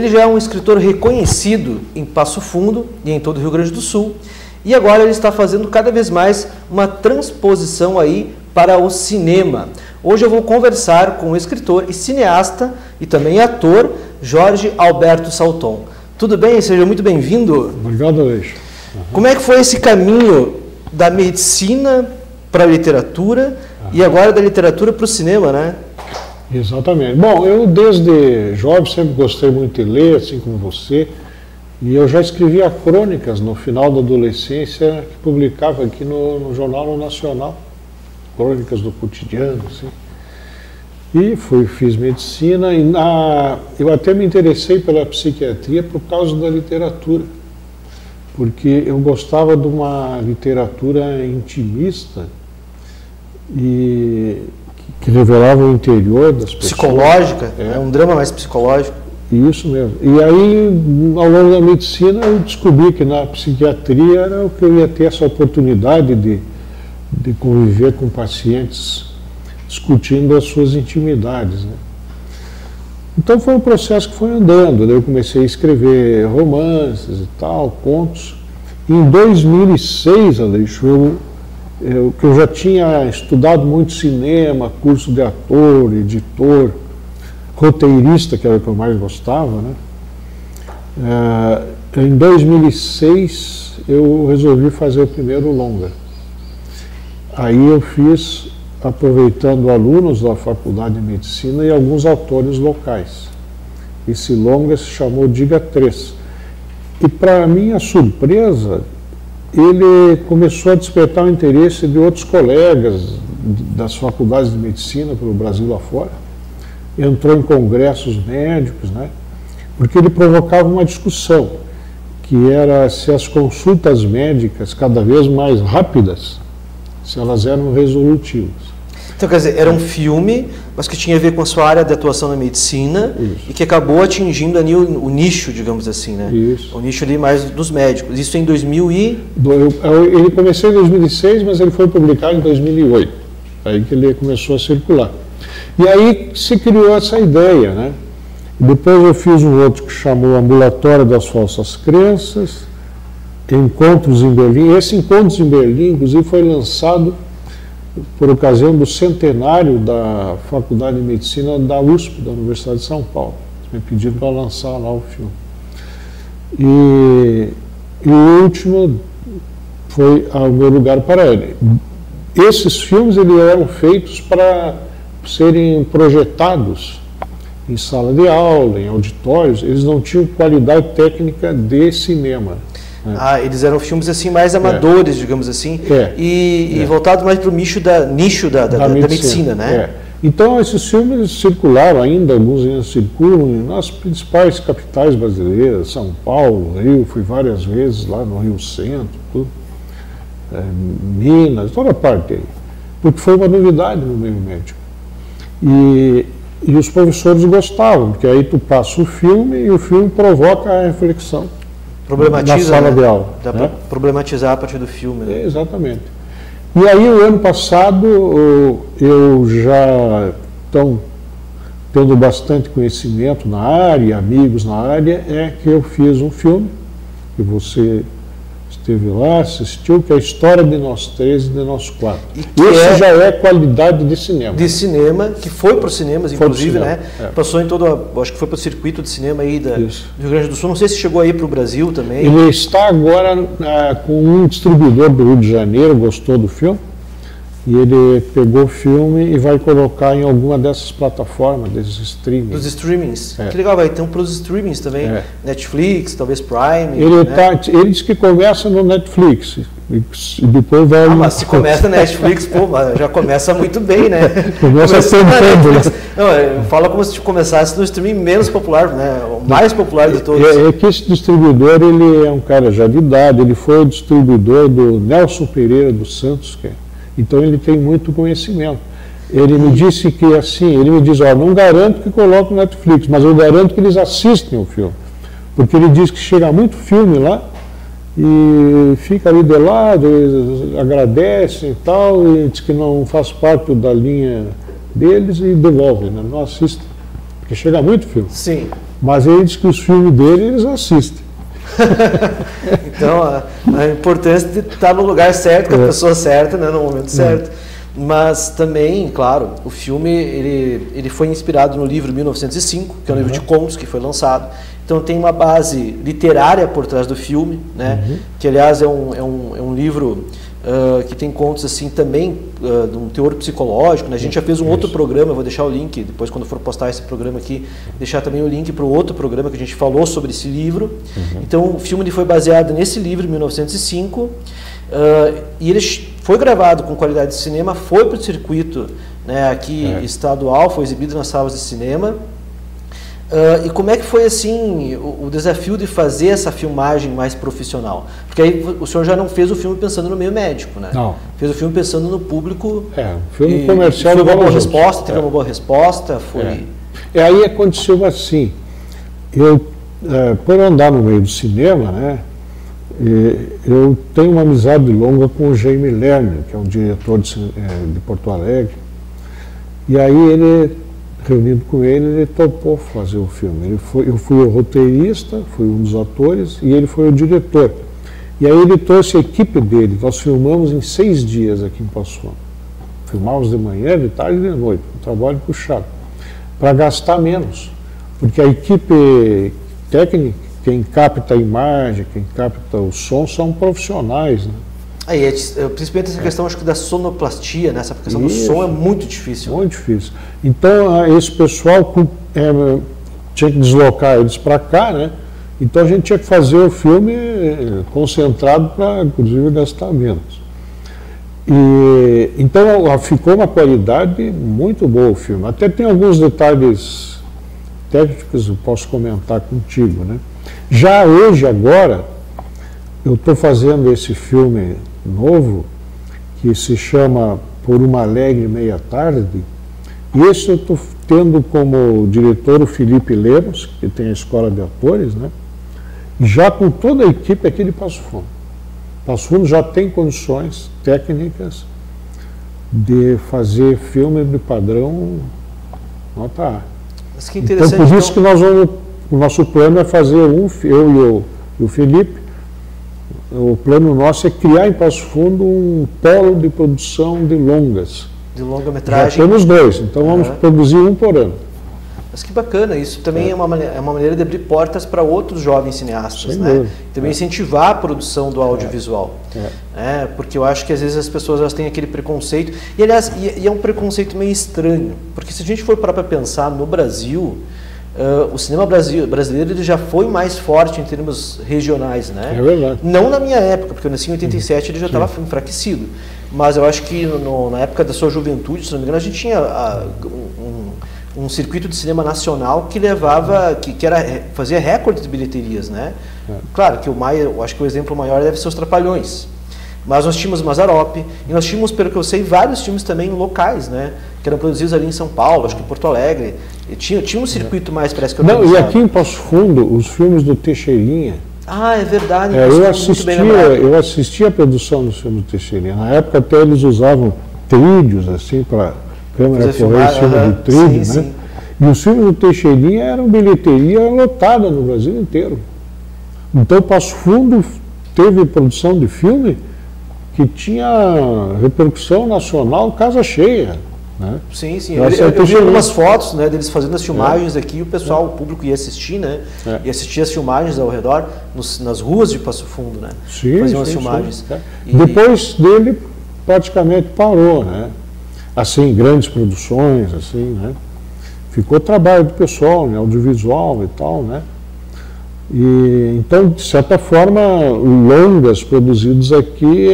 Ele já é um escritor reconhecido em Passo Fundo e em todo o Rio Grande do Sul. E agora ele está fazendo cada vez mais uma transposição aí para o cinema. Hoje eu vou conversar com o escritor e cineasta e também ator Jorge Alberto Salton. Tudo bem? Seja muito bem-vindo. Obrigado, Aleixo. Como é que foi esse caminho da medicina para a literatura e agora da literatura para o cinema, né? Exatamente. Bom, eu desde jovem sempre gostei muito de ler, assim como você, e eu já escrevia crônicas no final da adolescência que publicava aqui no Jornal Nacional, crônicas do cotidiano, assim. E fiz medicina e eu até me interessei pela psiquiatria por causa da literatura, porque eu gostava de uma literatura intimista e que revelava o interior das pessoas. Psicológica? É um drama mais psicológico. Isso mesmo. E aí, ao longo da medicina, eu descobri que na psiquiatria era o que eu ia ter essa oportunidade de conviver com pacientes discutindo as suas intimidades, né? Então foi um processo que foi andando. Eu comecei a escrever romances e tal, contos. Em 2006, Aleixo, eu já tinha estudado muito cinema, curso de ator, editor, roteirista, que era o que eu mais gostava, né? Em 2006 eu resolvi fazer o primeiro longa. Aí eu fiz, aproveitando alunos da Faculdade de Medicina e alguns autores locais. Esse longa se chamou Diga 3. E para minha surpresa, ele começou a despertar o interesse de outros colegas das faculdades de medicina pelo Brasil lá fora. Entrou em congressos médicos, né? Porque ele provocava uma discussão, que era se as consultas médicas cada vez mais rápidas, se elas eram resolutivas. Então, quer dizer, era um filme, mas que tinha a ver com a sua área de atuação na medicina. Isso. E que acabou atingindo ali o nicho, digamos assim, né? Isso. O nicho ali mais dos médicos. Isso em 2000 e... Ele começou em 2006, mas ele foi publicado em 2008. Aí que ele começou a circular. E aí se criou essa ideia, né? Depois eu fiz um outro que chamou Ambulatório das Falsas Crenças, Encontros em Berlim. Esse Encontros em Berlim, inclusive, foi lançado por ocasião do centenário da Faculdade de Medicina da USP, da Universidade de São Paulo. Me pediram para lançar lá o filme. E o último foi O Meu Lugar para Ele. Esses filmes eles eram feitos para serem projetados em sala de aula, em auditórios. Eles não tinham qualidade técnica de cinema. Eles eram filmes assim mais amadores, digamos assim, e voltados mais para o nicho da medicina, né? Então esses filmes circularam ainda, alguns ainda circulam nas principais capitais brasileiras, São Paulo, Rio, fui várias vezes lá no Rio Centro, tudo, Minas, toda parte aí, porque foi uma novidade no meio médico. E os professores gostavam, porque aí tu passa o filme e o filme provoca a reflexão. Problematiza, na sala de aula. Dá para problematizar a partir do filme. Né? Exatamente. E aí, o ano passado, eu já tendo bastante conhecimento na área, amigos na área, que eu fiz um filme, que você esteve lá, assistiu, que é a História de Nós Três e de Nós Quatro. Esse já é qualidade de cinema. De cinema, que foi para os cinemas, inclusive, né? Passou em acho que foi para o circuito de cinema aí do Rio Grande do Sul. Não sei se chegou aí para o Brasil também. Ele está agora com um distribuidor do Rio de Janeiro, gostou do filme, e ele pegou o filme e vai colocar em alguma dessas plataformas, desses streamings. Dos streamings. Que legal, vai então para os streamings também. Netflix, talvez Prime. Ele diz que começa no Netflix e depois vai... mas se começa na Netflix, pô, já começa muito bem, né? Começa tentando. Não, fala como se começasse no streaming menos popular, né? O mais popular de todos. É que esse distribuidor, ele é um cara já de idade, ele foi o distribuidor do Nelson Pereira dos Santos, então ele tem muito conhecimento. Ele me disse que assim, ele me diz, não garanto que coloque no Netflix, mas eu garanto que eles assistem o filme. Porque ele diz que chega muito filme lá e fica ali de lado, eles agradecem e tal, e diz que não faz parte da linha deles e devolve, né? Não assistem. Porque chega muito filme. Sim. Mas ele diz que os filmes dele eles assistem. Então, a importância de estar no lugar certo, com a pessoa certa, né, no momento certo. Mas também, claro, o filme ele foi inspirado no livro 1905, que é um livro de contos que foi lançado. Então tem uma base literária por trás do filme, né? Que aliás é um livro que tem contos assim também de um teor psicológico, né? A gente já fez um outro programa, eu vou deixar o link, depois quando for postar esse programa aqui, deixar também o link para o outro programa que a gente falou sobre esse livro. Então o filme ele foi baseado nesse livro, 1905, e ele foi gravado com qualidade de cinema, foi para o circuito, né, aqui estadual, foi exibido nas salas de cinema. E como é que foi assim o desafio de fazer essa filmagem mais profissional? Porque aí o senhor já não fez o filme pensando no meio médico, né? Não. Fez o filme pensando no público. O filme comercial. Foi uma boa resposta, teve uma boa resposta, foi. Aí aconteceu assim, por andar no meio do cinema, né? Eu tenho uma amizade longa com o Jaime Lerner, que é um diretor de Porto Alegre, e aí reunido com ele topou fazer o filme. Eu fui o roteirista, fui um dos atores, e ele foi o diretor. E aí ele trouxe a equipe dele, nós filmamos em 6 dias aqui em Passo Fundo. Filmávamos de manhã, de tarde e de noite, um trabalho puxado, para gastar menos, porque a equipe técnica, quem capta a imagem, quem capta o som, são profissionais, né? Principalmente essa questão, acho que da sonoplastia, né? Essa questão do som é muito difícil. Muito difícil. Então, esse pessoal tinha que deslocar eles para cá, né? Então a gente tinha que fazer o filme concentrado para, inclusive, gastar menos. Então ficou uma qualidade muito boa o filme. Até tem alguns detalhes técnicos que eu posso comentar contigo, né? Já hoje, agora, eu estou fazendo esse filme novo, que se chama Por uma Alegre Meia Tarde, e esse eu estou tendo como diretor o Felipe Lemos, que tem a Escola de Atores, né? Já com toda a equipe aqui de Passo Fundo. Passo Fundo já tem condições técnicas de fazer filme de padrão nota A. Mas que interessante. Então, por isso que o nosso plano é fazer eu e o Felipe. O plano nosso é criar em Passo Fundo um polo de produção de longas. De longa-metragem. Já temos 2, então vamos produzir um por ano. Mas que bacana, isso também é uma maneira de abrir portas para outros jovens cineastas, né? Também incentivar a produção do audiovisual. Porque eu acho que às vezes as pessoas elas têm aquele preconceito, e aliás, é um preconceito meio estranho, porque se a gente for para pensar no Brasil, o cinema brasileiro ele já foi mais forte em termos regionais, né? É verdade. Não na minha época, porque eu nasci em 87 ele já estava enfraquecido. Mas eu acho que na época da sua juventude, se não me engano, a gente tinha um circuito de cinema nacional que levava, fazia recorde de bilheterias, né? Claro que eu acho que o exemplo maior deve ser os Trapalhões. Mas nós tínhamos Mazzaropi, e nós tínhamos, pelo que eu sei, vários filmes também locais, né? Que eram produzidos ali em São Paulo, acho que em Porto Alegre. E tinha um circuito mais, parece que eu não. E aqui em Passo Fundo, os filmes do Teixeirinha. Ah, é verdade. Eu assisti a produção dos filmes do Teixeirinha. Na época até eles usavam trídeos, assim, para câmera correr em cima de trídeo, né? Sim. E os filmes do Teixeirinha eram bilheteria lotada no Brasil inteiro. Então Passo Fundo teve produção de filme que tinha repercussão nacional, casa cheia. Né? Sim. Eu vi algumas fotos, né, deles fazendo as filmagens aqui, o pessoal, o público ia assistir, né? Ia assistir as filmagens ao redor, nas ruas de Passo Fundo, né? Faziam as filmagens. Depois dele, praticamente parou, né? Assim, grandes produções, assim, né? Ficou trabalho do pessoal, né? Audiovisual e tal, né? Então, de certa forma, longas produzidos aqui,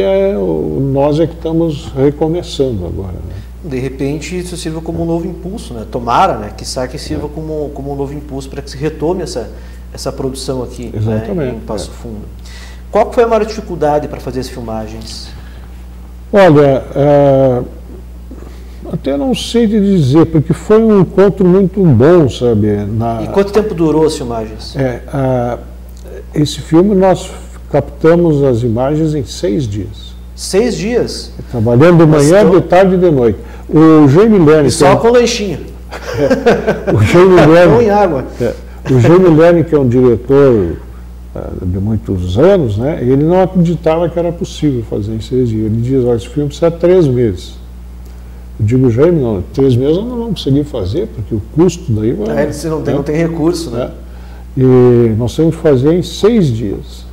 nós é que estamos recomeçando agora, né? De repente, isso sirva como um novo impulso, né? Tomara, né? Que sirva como um novo impulso para que se retome essa produção aqui, né? Em Passo Fundo. Qual foi a maior dificuldade para fazer as filmagens? Olha, até não sei te dizer, porque foi um encontro muito bom, sabe? E quanto tempo durou as filmagens? Esse filme nós captamos as imagens em 6 dias. 6 dias? Trabalhando de manhã, de tarde e de noite. O Jaime Lerner... E só com lanchinho. O Jaime Lerner... em água. O Jaime Lerner, que é um diretor de muitos anos, né, ele não acreditava que era possível fazer em 6 dias. Ele diz, olha, esse filme precisa de 3 meses. Eu digo, Jaime, não, 3 meses eu não vamos conseguir fazer, porque o custo daí vai... Você não tem recurso, né? E nós temos que fazer em 6 dias.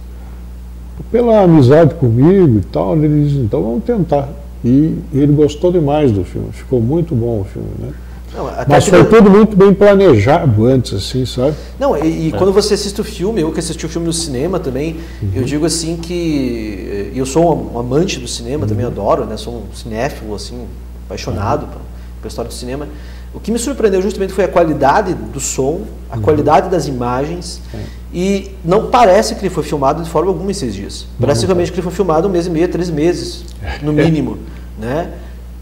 Pela amizade comigo e tal, ele diz, então vamos tentar. E ele gostou demais do filme, ficou muito bom o filme, né? Não, mas foi tudo muito bem planejado antes, assim, sabe? Não, e quando você assiste o filme, eu que assisti o filme no cinema também, eu digo assim que eu sou um amante do cinema, também adoro, né? Sou um cinéfilo, assim, apaixonado pela história do cinema. O que me surpreendeu justamente foi a qualidade do som, a qualidade das imagens, e não parece que ele foi filmado de forma alguma em 6 dias. Parece realmente que ele foi filmado 1 mês e meio, 3 meses, no mínimo, né?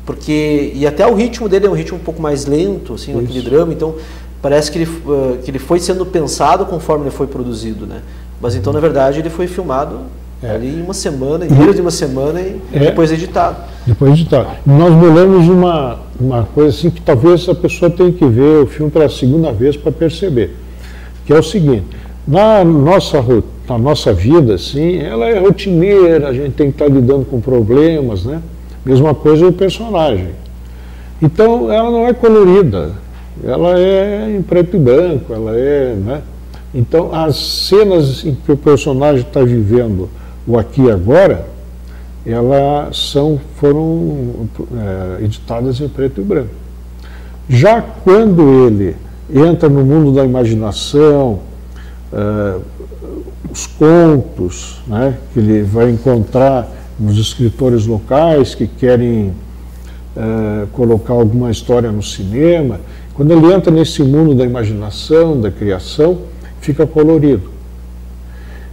Porque, e até o ritmo dele é um ritmo um pouco mais lento, assim, aquele drama, então parece que ele foi sendo pensado conforme ele foi produzido, né? Mas então, na verdade, ele foi filmado ali em uma semana, em menos de uma semana e depois editado. Depois editado. Nós bolamos uma coisa assim que talvez a pessoa tenha que ver o filme pela segunda vez para perceber, que é o seguinte, na nossa vida, assim, ela é rotineira, a gente tem que estar lidando com problemas, né? Mesma coisa o personagem. Então, ela não é colorida, ela é em preto e branco, ela é, né? Então, as cenas em que o personagem está vivendo o aqui e agora, elas foram editadas em preto e branco. Já quando ele entra no mundo da imaginação, os contos, né, que ele vai encontrar nos escritores locais que querem colocar alguma história no cinema, quando ele entra nesse mundo da imaginação, da criação, fica colorido.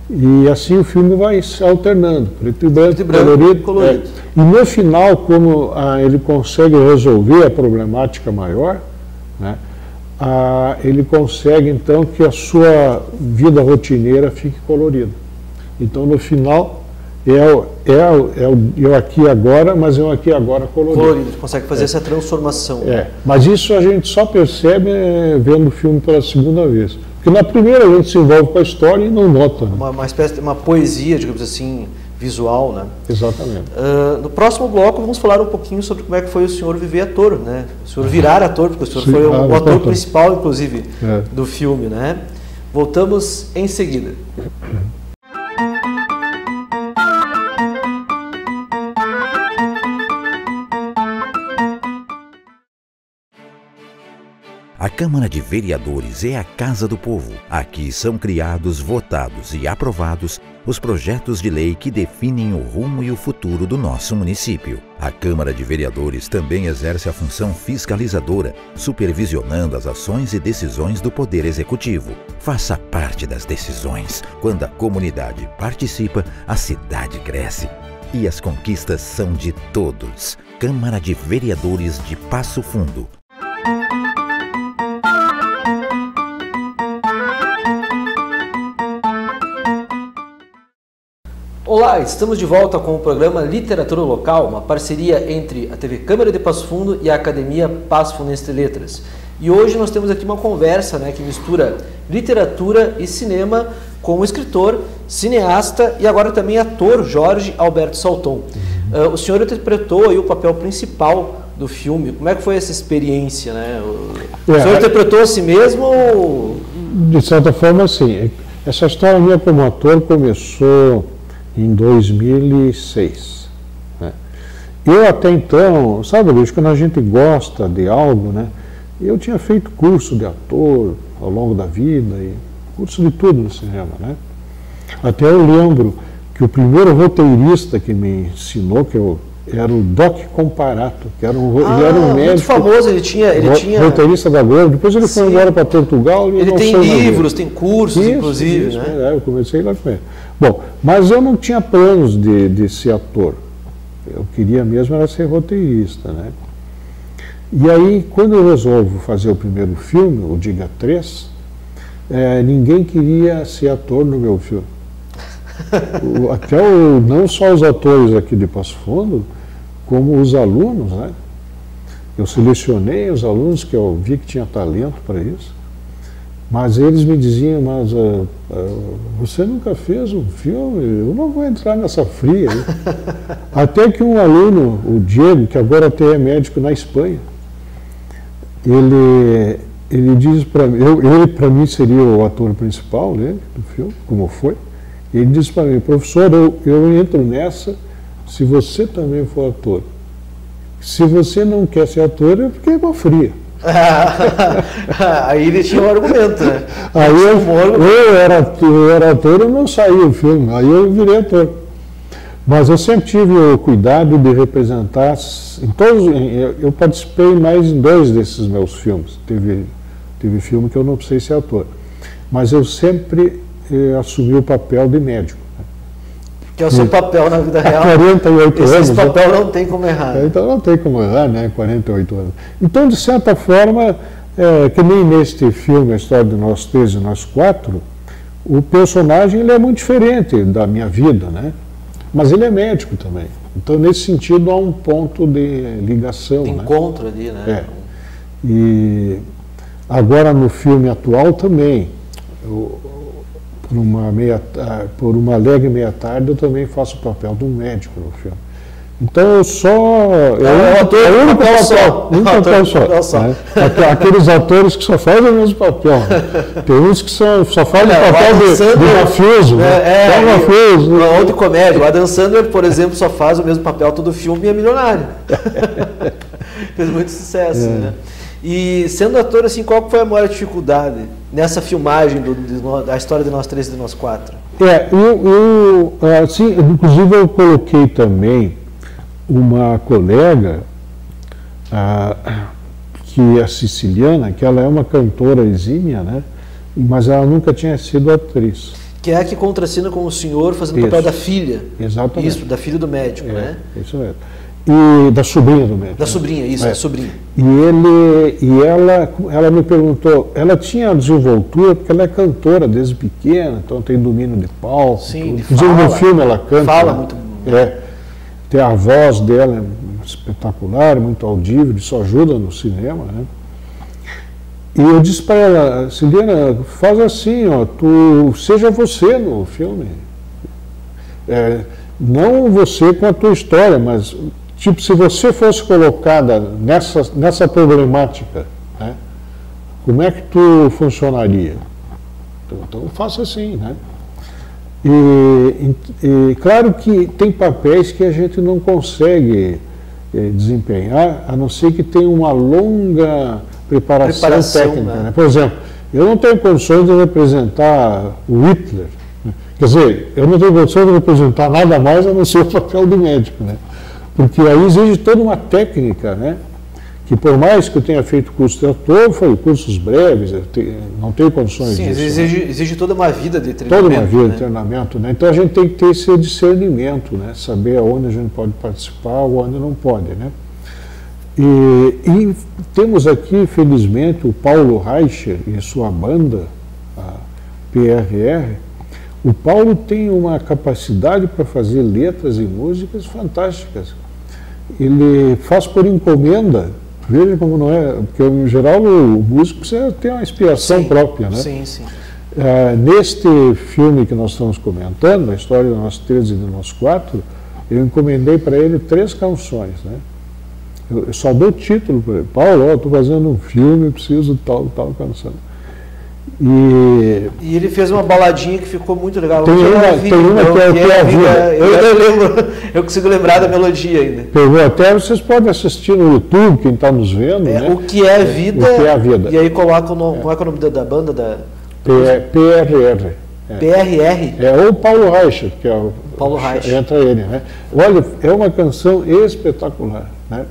E assim o filme vai se alternando, preto e branco, colorido. E no final, como ele consegue resolver a problemática maior, né, ele consegue então que a sua vida rotineira fique colorida. Então no final é o aqui e agora, mas é o aqui e agora colorido. Consegue fazer essa transformação. Mas isso a gente só percebe vendo o filme pela segunda vez. Porque na primeira a gente se envolve com a história e não nota. Né? Uma espécie de uma poesia, digamos assim, visual, né? Exatamente. No próximo bloco vamos falar um pouquinho sobre como é que foi o senhor viver ator, né? O senhor virar ator, porque o senhor foi o ator principal, inclusive, do filme, né? Voltamos em seguida. A Câmara de Vereadores é a Casa do Povo. Aqui são criados, votados e aprovados os projetos de lei que definem o rumo e o futuro do nosso município. A Câmara de Vereadores também exerce a função fiscalizadora, supervisionando as ações e decisões do Poder Executivo. Faça parte das decisões. Quando a comunidade participa, a cidade cresce. E as conquistas são de todos. Câmara de Vereadores de Passo Fundo. Olá, estamos de volta com o programa Literatura Local, uma parceria entre a TV Câmara de Passo Fundo e a Academia Passo Fundense de Letras. E hoje nós temos aqui uma conversa, né, que mistura literatura e cinema com o escritor, cineasta e agora também ator Jorge Alberto Salton. O senhor interpretou aí o papel principal do filme. Como é que foi essa experiência, né? O senhor interpretou a si mesmo? Ou... De certa forma, sim. Essa história minha como ator começou em 2006. Né? Eu até então, sabe, Luiz, quando a gente gosta de algo, né? Eu tinha feito curso de ator ao longo da vida, e curso de tudo no cinema, né? Até eu lembro que o primeiro roteirista que me ensinou, era o Doc Comparato, que era ele era um médico. Muito famoso, ele tinha roteirista da Globo, depois ele foi embora para Portugal. Ele tem livros, tem cursos, inclusive. Né? Eu comecei lá com ele. Bom, mas eu não tinha planos de ser ator. Eu queria mesmo era ser roteirista, né? E aí, quando eu resolvo fazer o primeiro filme, o Diga 3, ninguém queria ser ator no meu filme. Até não só os atores aqui de Passo Fundo, como os alunos, né? Eu selecionei os alunos que eu vi que tinha talento para isso. Mas eles me diziam, mas você nunca fez um filme, eu não vou entrar nessa fria. Até que um aluno, o Diego, que agora até é médico na Espanha, ele diz para mim, ele para mim seria o ator principal, né, do filme, como foi. Ele disse para mim, professor, eu entro nessa se você também for ator. Se você não quer ser ator, é porque é uma fria. Aí ele tinha um argumento, né? Aí eu era ator, eu não saí o filme, aí eu virei ator. Mas eu sempre tive o cuidado de representar, eu participei mais em 2 desses meus filmes. Teve filme que eu não precisei ser ator. Mas eu sempre assumi o papel de médico. Que é o seu papel na vida real. 48 anos. Esse papel não tem como errar. Então não tem como errar, né? 48 anos. Então, de certa forma, que nem neste filme, A História de Nós Três e Nós Quatro, o personagem ele é muito diferente da minha vida, né? Mas ele é médico também. Então, nesse sentido, há um ponto de ligação. De encontro, né? Ali, né? E agora, no filme atual também, por uma alegre meia-tarde, eu também faço o papel de um médico no filme. Então, eu só... É o único papel só. Né? Aqueles atores que só fazem o mesmo papel. Né? Tem uns que só fazem o papel de mafioso. Né? Ou de comédia. O Adam Sandler, por exemplo, só faz o mesmo papel todo filme e é milionário. Fez muito sucesso, né? E sendo ator, assim, qual foi a maior dificuldade nessa filmagem da História de Nós Três e de Nós Quatro? Assim, inclusive eu coloquei também uma colega, que é siciliana, que ela é uma cantora exímia, né? Mas ela nunca tinha sido atriz. Que é a que contracena com o senhor fazendo o papel da filha. Exatamente. Isso, da filha do médico, né? Isso mesmo. E da sobrinha do médico. Da sobrinha, isso, da sobrinha. E ela me perguntou, ela tinha desenvoltura porque ela é cantora desde pequena, então tem domínio de palco. Sim, inclusive no filme ela canta. Fala né? muito. Tem a voz dela é espetacular, muito audível, isso ajuda no cinema, né? E eu disse para ela, Ciliana, faz assim, ó, seja você no filme. Não você com a tua história, mas tipo, se você fosse colocada nessa problemática, né, como é que tu funcionaria? Então faça assim, né? E claro que tem papéis que a gente não consegue desempenhar, a não ser que tenha uma longa preparação técnica. Né? Por exemplo, eu não tenho condições de representar o Hitler. Quer dizer, eu não tenho condição de representar nada mais a não ser o papel do médico, né? Porque aí exige toda uma técnica, né? Que por mais que eu tenha feito curso de ator, foi cursos breves, não tenho condições disso. Exige toda uma vida de treinamento. Toda uma vida de treinamento, né? Então a gente tem que ter esse discernimento, né? Saber aonde a gente pode participar ou onde não pode, né? E temos aqui, felizmente, o Paulo Reicher e sua banda, a PRR. O Paulo tem uma capacidade para fazer letras e músicas fantásticas. Ele faz por encomenda, veja como não é, porque em geral o músico precisa ter uma inspiração própria, né? Sim, sim. Neste filme que nós estamos comentando, A História de Nós Três e de Nós Quatro, eu encomendei para ele 3 canções, né? Eu só dou o título para ele. Paulo, estou fazendo um filme, preciso de tal canção. E ele fez uma baladinha que ficou muito legal. Tem uma que é a vida. Eu consigo lembrar da melodia ainda. Pegou até, vocês podem assistir no YouTube, quem está nos vendo. Né? O que é vida. O que é a vida. E aí coloca o nome, qual é o nome da banda? PRR. PRR? Ou Paulo Reicher, que é o. Paulo Reicher. Entra ele, né? Olha, é uma canção espetacular, né?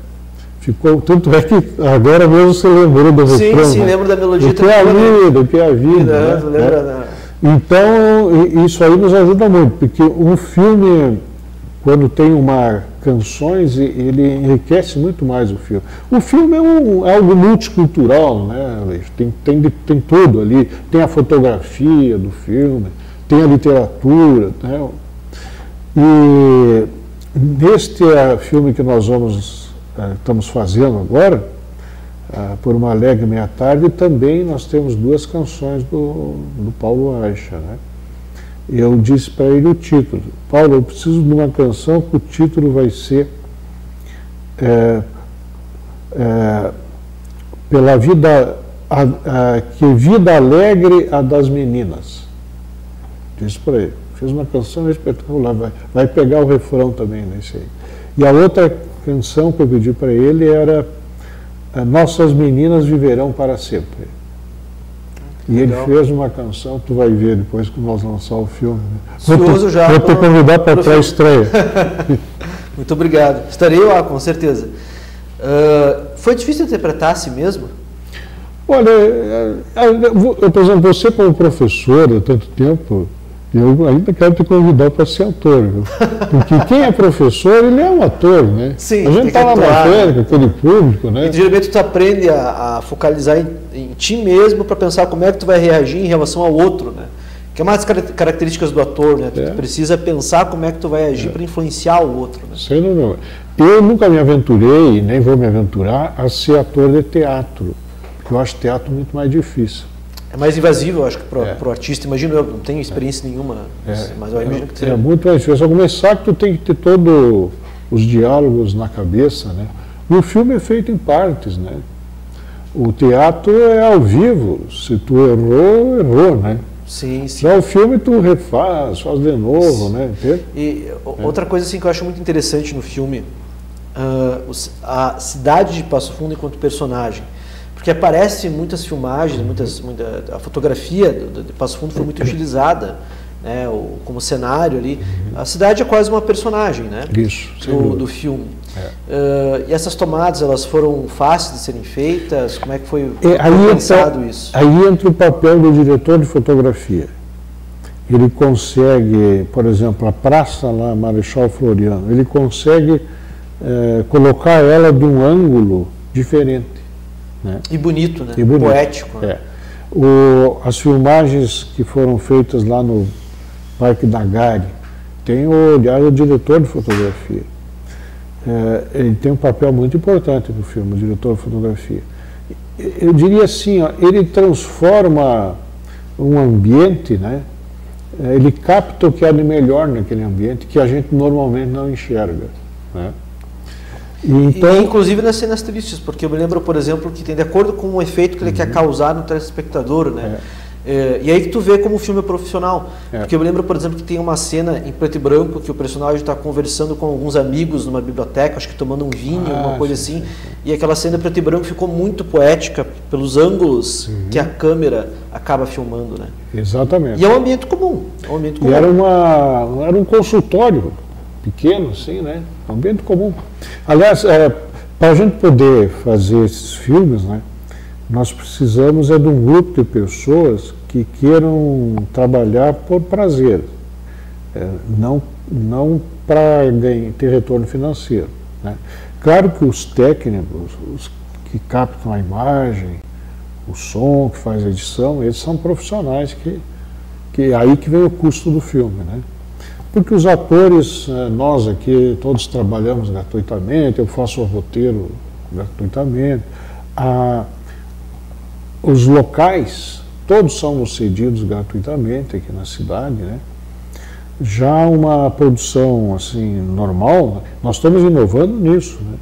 Ficou, tanto é que agora mesmo você lembrou do refrão. Sim, lembro da melodia. O que é a vida, o que é a vida. Né? Então, isso aí nos ajuda muito, porque um filme, quando tem canções, ele enriquece muito mais o filme. O filme é algo multicultural, né? Tem tudo ali, tem a fotografia do filme, tem a literatura, né? E neste filme que nós estamos fazendo agora, Por uma alegre meia tarde, e também nós temos 2 canções do Paulo Aicha, né? Eu disse para ele o título: Paulo, eu preciso de uma canção que o título vai ser pela vida, que vida alegre a das meninas. Disse para ele. Fez uma canção espetacular, vai pegar o refrão também nesse aí. E a outra canção que eu pedi para ele era Nossas Meninas Viverão para Sempre. E ele fez uma canção, tu vai ver depois que nós lançar o filme. Né? Vou te convidar para a pré-estreia. Muito obrigado. Estarei lá, com certeza. Foi difícil interpretar a si mesmo? Olha, por exemplo, você como professor há tanto tempo, eu ainda quero te convidar para ser ator, viu? Porque quem é professor, ele é um ator, né? Sim, a gente está lá na feira com aquele público, né? E geralmente tu aprende a focalizar em ti mesmo para pensar como é que tu vai reagir em relação ao outro, né? Que é uma das características do ator, né? Tu precisa pensar como é que tu vai agir para influenciar o outro, né? Sem dúvida. Eu nunca me aventurei, nem vou me aventurar, a ser ator de teatro, porque eu acho teatro muito mais difícil. É mais invasivo, eu acho, que para o artista. Imagino, eu não tenho experiência nenhuma, mas eu imagino que seria. É muito mais difícil. Só começar que tu tem que ter todos os diálogos na cabeça, né? E o filme é feito em partes, né? O teatro é ao vivo. Se tu errou, errou, né? Sim, sim. Já o filme tu refaz, faz de novo, né? Entende? E outra coisa assim, que eu acho muito interessante no filme, a cidade de Passo Fundo enquanto personagem. Porque aparece em muitas filmagens, a fotografia de Passo Fundo foi muito utilizada, né, como cenário ali. A cidade é quase uma personagem, né? Isso, do filme. E essas tomadas, elas foram fáceis de serem feitas? Como é que foi pensado isso? Aí entra o papel do diretor de fotografia. Ele consegue, por exemplo, a praça lá, Marechal Floriano, ele consegue colocar ela de um ângulo diferente. Né? E bonito, né? E bonito. Poético. Né? As filmagens que foram feitas lá no Parque da Gare, tem o diretor de fotografia. Ele tem um papel muito importante no filme, o diretor de fotografia. Eu diria assim, ó, ele transforma um ambiente, né? Ele capta o que há de melhor naquele ambiente, que a gente normalmente não enxerga. Né? Então, inclusive nas cenas tristes, porque eu me lembro, por exemplo, que tem de acordo com o efeito que ele quer causar no telespectador, né? E aí que tu vê como o filme é profissional. Porque eu me lembro, por exemplo, que tem uma cena em preto e branco que o personagem está conversando com alguns amigos numa biblioteca, acho que tomando um vinho, alguma coisa assim. E aquela cena em preto e branco ficou muito poética pelos ângulos que a câmera acaba filmando, né? Exatamente. E é um ambiente comum. E era um consultório pequeno, assim, né? Um ambiente comum. Aliás, para a gente poder fazer esses filmes, né, nós precisamos de um grupo de pessoas que queiram trabalhar por prazer, não para ter retorno financeiro. Né? Claro que os técnicos, os que captam a imagem, o som, que faz a edição, eles são profissionais que é aí que vem o custo do filme, né? Porque os atores, nós aqui, todos trabalhamos gratuitamente, eu faço o roteiro gratuitamente. Os locais, todos são cedidos gratuitamente aqui na cidade, né? Já uma produção assim, normal, nós estamos inovando nisso, né?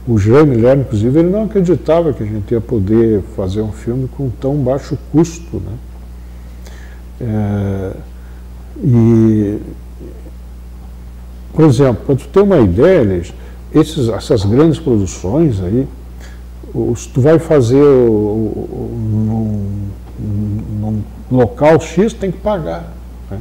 O Jaime Lerner, inclusive, ele não acreditava que a gente ia poder fazer um filme com tão baixo custo, né? Por exemplo, para tu ter uma ideia, essas grandes produções aí, tu vai fazer num local X, tem que pagar. Né?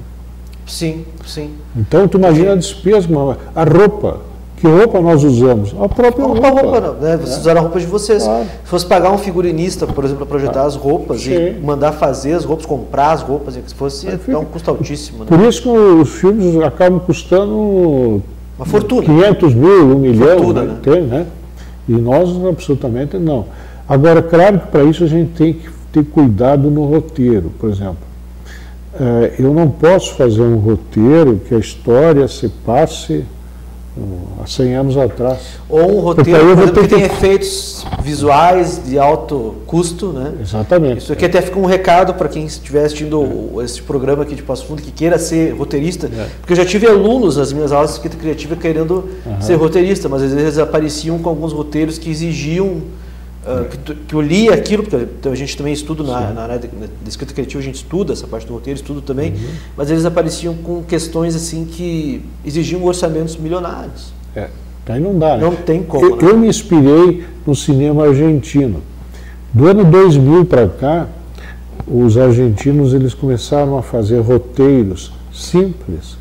Sim, sim. Então, tu imagina a despesa, a roupa. Que roupa nós usamos? A própria roupa. Não, né? Vocês usaram a roupa de vocês. Claro. Se fosse pagar um figurinista, por exemplo, para projetar as roupas e mandar fazer as roupas, comprar as roupas, se fosse dar um custo altíssimo. Né? Por isso que os filmes acabam custando uma fortuna. 500 mil, 1 milhão, fortuna, né? Tem, né? E nós absolutamente não. Agora, claro que para isso a gente tem que ter cuidado no roteiro, por exemplo. Eu não posso fazer um roteiro que a história se passe há 100 anos atrás. Ou um roteiro, por exemplo, que tem efeitos visuais de alto custo, né? Exatamente. Isso aqui até fica um recado para quem estiver assistindo esse programa aqui de Passo Fundo, que queira ser roteirista, porque eu já tive alunos nas minhas aulas de escrita criativa querendo ser roteirista, mas às vezes apareciam com alguns roteiros que exigiam que eu lia aquilo, porque a gente também estuda na área de escrita criativa, a gente estuda essa parte do roteiro, estudo também, mas eles apareciam com questões assim que exigiam orçamentos milionários. Aí não dá, né? Não tem como. Eu me inspirei no cinema argentino. Do ano 2000 para cá, os argentinos eles começaram a fazer roteiros simples,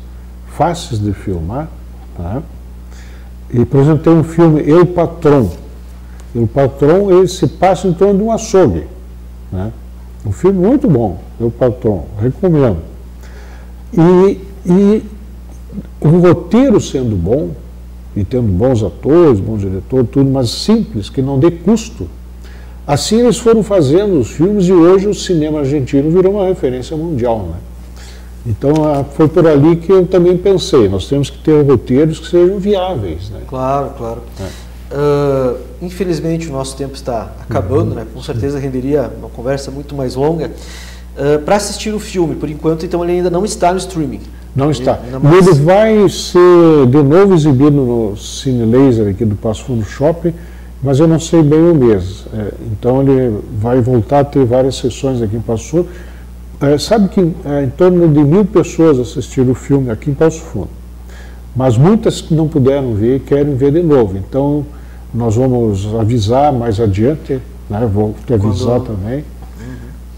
fáceis de filmar, tá? E, por exemplo, tem um filme, El Patrón. O Patrão, ele se passa em torno de um açougue, né? Um filme muito bom, O Patrão, recomendo. E o roteiro sendo bom, e tendo bons atores, bom diretor, tudo, mas simples, que não dê custo. Assim eles foram fazendo os filmes e hoje o cinema argentino virou uma referência mundial, né? Então foi por ali que eu também pensei, nós temos que ter roteiros que sejam viáveis, né? Claro, claro. Infelizmente o nosso tempo está acabando, né? Com certeza renderia uma conversa muito mais longa. Para assistir o filme, por enquanto, então ele ainda não está no streaming. Não está. Ele vai ser de novo exibido no Cine Laser aqui do Passo Fundo Shopping, mas eu não sei bem o mês. Então ele vai voltar a ter várias sessões aqui em Passo Fundo. Sabe que em torno de 1000 pessoas assistiram o filme aqui em Passo Fundo, mas muitas que não puderam ver e querem ver de novo. Então nós vamos avisar mais adiante, né? Vou te avisar também,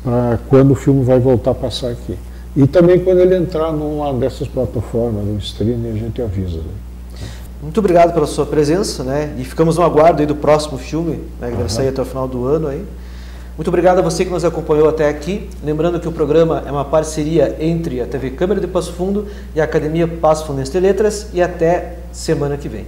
para quando o filme vai voltar a passar aqui. E também quando ele entrar numa dessas plataformas, no streaming, a gente avisa. Né? Muito obrigado pela sua presença, né? E ficamos no aguardo aí do próximo filme, né? Que deve sair até o final do ano aí. Muito obrigado a você que nos acompanhou até aqui. Lembrando que o programa é uma parceria entre a TV Câmara de Passo Fundo e a Academia Passo Fundense de Letras. E até semana que vem.